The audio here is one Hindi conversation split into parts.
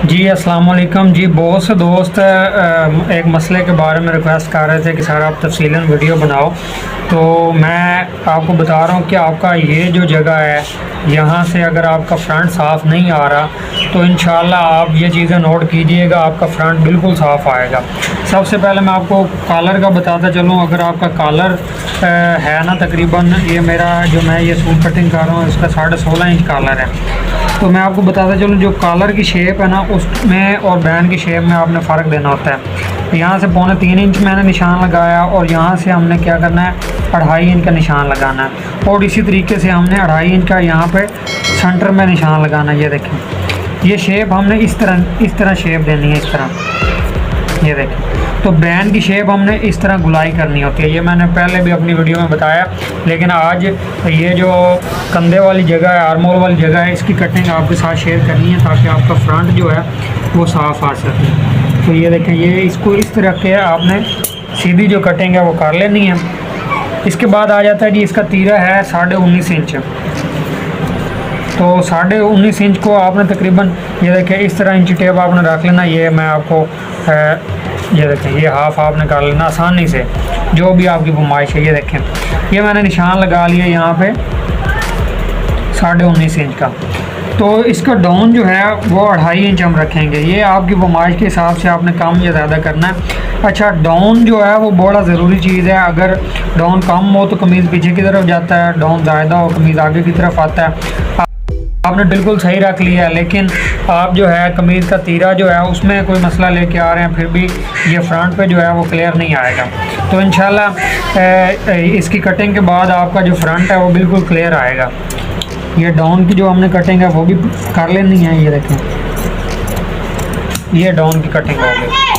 जी अस्सलाम वालेकुम जी। बहुत से दोस्त एक मसले के बारे में रिक्वेस्ट कर रहे थे कि सर आप तफसीलन वीडियो बनाओ। तो मैं आपको बता रहा हूँ कि आपका ये जो जगह है, यहाँ से अगर आपका फ्रंट साफ़ नहीं आ रहा तो इंशाल्लाह आप ये चीज़ें नोट कीजिएगा, आपका फ्रंट बिल्कुल साफ़ आएगा। सबसे पहले मैं आपको कॉलर का बताता चलूँ। अगर आपका कॉलर है ना, तकरीबन ये मेरा जो मैं ये सूट कटिंग कर रहा हूँ इसका 16.5 इंच कॉलर है। तो मैं आपको बताता चलूँ, जो कॉलर की शेप है ना उसमें और बैंड की शेप में आपने फ़र्क देना होता है। यहाँ से 2.25 इंच मैंने निशान लगाया और यहाँ से हमने क्या करना है, 2.5 इंच का निशान लगाना है। और इसी तरीके से हमने 2.5 इंच का यहाँ पे सेंटर में निशान लगाना है। ये देखें, ये शेप हमने इस तरह शेप देनी है, इस तरह। ये देखें, तो बैंड की शेप हमने इस तरह गुलाई करनी होती है। ये मैंने पहले भी अपनी वीडियो में बताया, लेकिन आज ये जो कंधे वाली जगह है, आर्मोल वाली जगह है, इसकी कटिंग आपके साथ शेयर करनी है ताकि आपका फ्रंट जो है वो साफ़ आ सके। तो ये देखें, ये इसको इस तरह के आपने सीधी जो कटिंग है वो कर लेनी है। इसके बाद आ जाता है जी, इसका तीरा है 19.5 इंच। तो 19.5 इंच को आपने तकरीबन ये देखें इस तरह इंची टेप आपने रख लेना। ये मैं आपको ये देखें, ये हाफ आपने कर लेना आसानी से, जो भी आपकी फरमाइश है। ये देखें, ये मैंने निशान लगा लिया यहाँ पे 19.5 इंच का। तो इसका डाउन जो है वो 2.5 इंच हम रखेंगे। ये आपकी फरमाइश के हिसाब से आपने कम या ज़्यादा करना है। अच्छा, डाउन जो है वो बड़ा ज़रूरी चीज़ है। अगर डाउन कम हो तो कमीज़ पीछे की तरफ जाता है, डाउन ज़्यादा हो कमीज़ आगे की तरफ आता है। आपने बिल्कुल सही रख लिया है, लेकिन आप जो है कमीज़ का तीरा जो है उसमें कोई मसला लेके आ रहे हैं, फिर भी ये फ्रंट पे जो है वो क्लियर नहीं आएगा। तो इंशाल्लाह इसकी कटिंग के बाद आपका जो फ्रंट है वो बिल्कुल क्लियर आएगा। ये डाउन की जो हमने कटिंग है वो भी कर लेनी है। ये देखें, ये डाउन की कटिंग हो गई।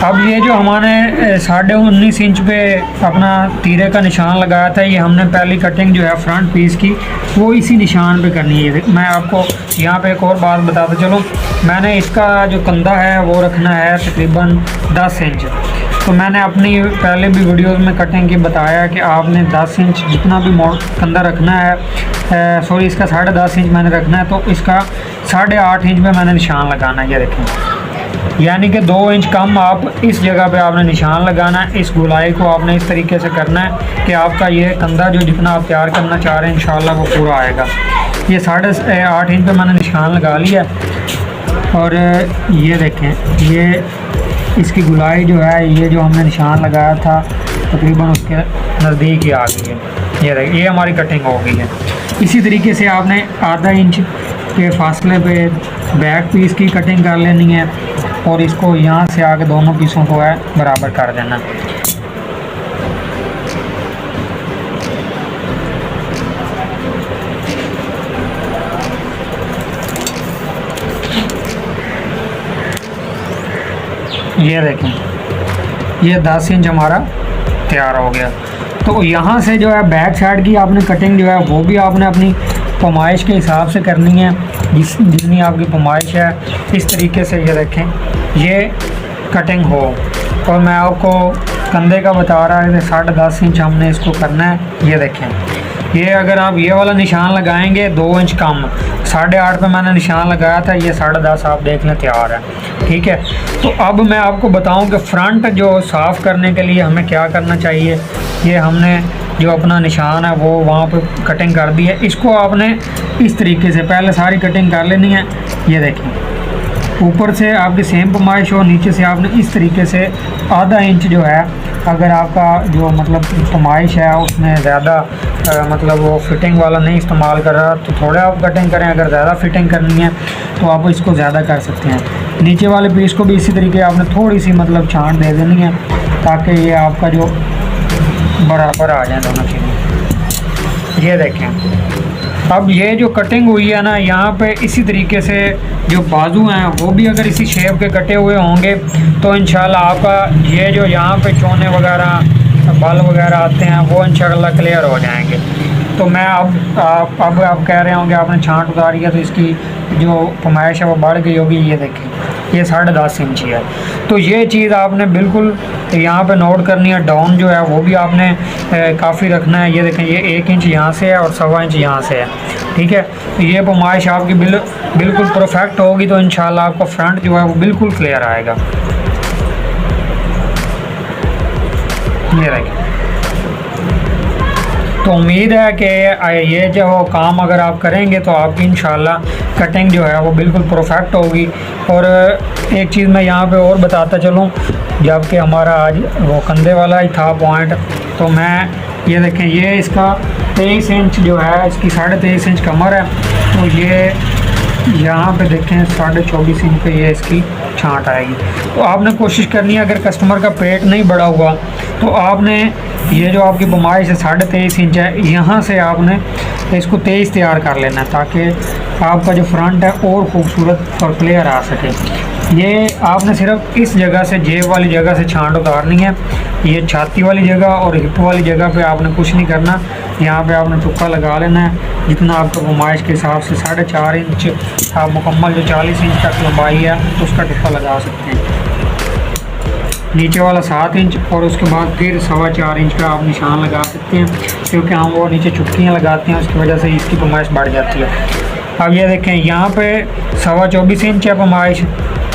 अब ये जो हमारे 19.5 इंच पे अपना तीरे का निशान लगाया था, ये हमने पहली कटिंग जो है फ्रंट पीस की वो इसी निशान पे करनी है। मैं आपको यहाँ पे एक और बात बताता चलूँ, मैंने इसका जो कंधा है वो रखना है तकरीबन 10 इंच। तो मैंने अपनी पहले भी वीडियोस में कटिंग की बताया कि आपने 10 इंच जितना भी कंधा रखना है, सॉरी इसका 10.5 इंच मैंने रखना है, तो इसका 8.5 इंच में मैंने निशान लगाना है। ये देखें, यानी कि 2 इंच कम आप इस जगह पे आपने निशान लगाना है। इस गुलाई को आपने इस तरीके से करना है कि आपका ये कंधा जो जितना आप तैयार करना चाह रहे हैं इंशाल्लाह वो पूरा आएगा। ये 8.5 इंच पे मैंने निशान लगा लिया और ये देखें, ये इसकी गुलाई जो है, ये जो हमने निशान लगाया था तकरीबन उसके नज़दीक ही आ गई है। ये देखिए, ये हमारी कटिंग हो गई है। इसी तरीके से आपने आधा इंच के फासले पे बैक पीस की कटिंग कर लेनी है और इसको यहाँ से आगे दोनों पीसों को है बराबर कर देना। ये देखें, ये 10 इंच हमारा तैयार हो गया। तो यहाँ से जो है बैक साइड की आपने कटिंग जो है वो भी आपने अपनी फरमाइश के हिसाब से करनी है, जितनी आपकी फरमाइश है इस तरीके से। ये देखें, ये कटिंग हो। और मैं आपको कंधे का बता रहा है कि 10.5 इंच हमने इसको करना है। ये देखें, ये अगर आप ये वाला निशान लगाएंगे 2 इंच कम, 8.5 पे मैंने निशान लगाया था, ये 10.5 आप देख लें तैयार है। ठीक है, तो अब मैं आपको बताऊं कि फ्रंट जो साफ़ करने के लिए हमें क्या करना चाहिए। ये हमने जो अपना निशान है वो वहाँ पे कटिंग कर दी है। इसको आपने इस तरीके से पहले सारी कटिंग कर लेनी है। ये देखें, ऊपर से आपकी सेम फरमाइश हो, नीचे से आपने इस तरीके से आधा इंच जो है, अगर आपका जो मतलब फरमाइश है उसमें ज़्यादा मतलब वो फिटिंग वाला नहीं इस्तेमाल कर रहा तो थोड़ा आप कटिंग करें। अगर ज़्यादा फिटिंग करनी है तो आप इसको ज़्यादा कर सकते हैं। नीचे वाले पीस को भी इसी तरीके आपने थोड़ी सी मतलब छांट दे देनी है ताकि ये आपका जो बराबर आ जाए दोनों चीज़ें। ये देखें, अब ये जो कटिंग हुई है ना, यहाँ पे इसी तरीके से जो बाजू हैं वो भी अगर इसी शेप के कटे हुए होंगे तो इंशाल्लाह आपका ये जो यहाँ पे चोने वगैरह बाल वगैरह आते हैं वो इंशाल्लाह क्लियर हो जाएंगे। तो मैं अब आप कह रहे होंगे आपने छांट उतारी है तो इसकी जो पैमाइश है वो बढ़ गई होगी। ये देखें ये 10.5 इंच है। तो ये चीज़ आपने बिल्कुल यहाँ पे नोट करनी है। डाउन जो है वो भी आपने काफ़ी रखना है। ये देखें ये 1 इंच यहाँ से है और 1.25 इंच यहाँ से है, ठीक है। तो ये पैमाइश आपकी बिल्कुल परफेक्ट होगी तो इंशाल्लाह आपका फ्रंट जो है वो बिल्कुल क्लियर आएगा। ये देखिए, तो उम्मीद है कि ये जो काम अगर आप करेंगे तो आपकी इंशाल्लाह कटिंग जो है वो बिल्कुल परफेक्ट होगी। और एक चीज़ मैं यहाँ पे और बताता चलूँ, जबकि हमारा आज वो कंधे वाला ही था पॉइंट, तो मैं ये देखें ये इसका 23 इंच जो है, इसकी 23.5 इंच कमर है। तो ये यहाँ पे देखें 24.5 इंच पे ये इसकी छांट आएगी। तो आपने कोशिश करनी है, अगर कस्टमर का पेट नहीं बढ़ा हुआ तो आपने ये जो आपकी पैमाइश है 23.5 इंच है, यहाँ से आपने इसको 23 तैयार कर लेना है ताकि आपका जो फ्रंट है और ख़ूबसूरत और क्लियर आ सके। ये आपने सिर्फ इस जगह से, जेब वाली जगह से छांट उतारनी है। ये छाती वाली जगह और हिप वाली जगह पे आपने कुछ नहीं करना। यहाँ पे आपने तुक्का लगा लेना है जितना आपका पैमाइश के हिसाब से। 4.5 इंच आप मुकम्मल जो 40 इंच तक लंबाई है उसका तुक्का लगा सकते हैं। नीचे वाला 7 इंच और उसके बाद फिर 4.25 इंच का आप निशान लगा सकते हैं, क्योंकि हम वो नीचे चुटकियाँ लगाते हैं, उसकी वजह से इसकी पैमाइश बढ़ जाती है। अब ये देखें यहाँ पे 24.25 इंच है पैमाइश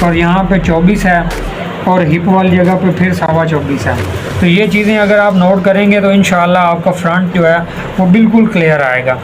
और यहाँ पे 24 है और हिप वाली जगह पे फिर 24.25 है। तो ये चीज़ें अगर आप नोट करेंगे तो इंशाल्लाह आपका फ्रंट जो है वो बिल्कुल क्लियर आएगा।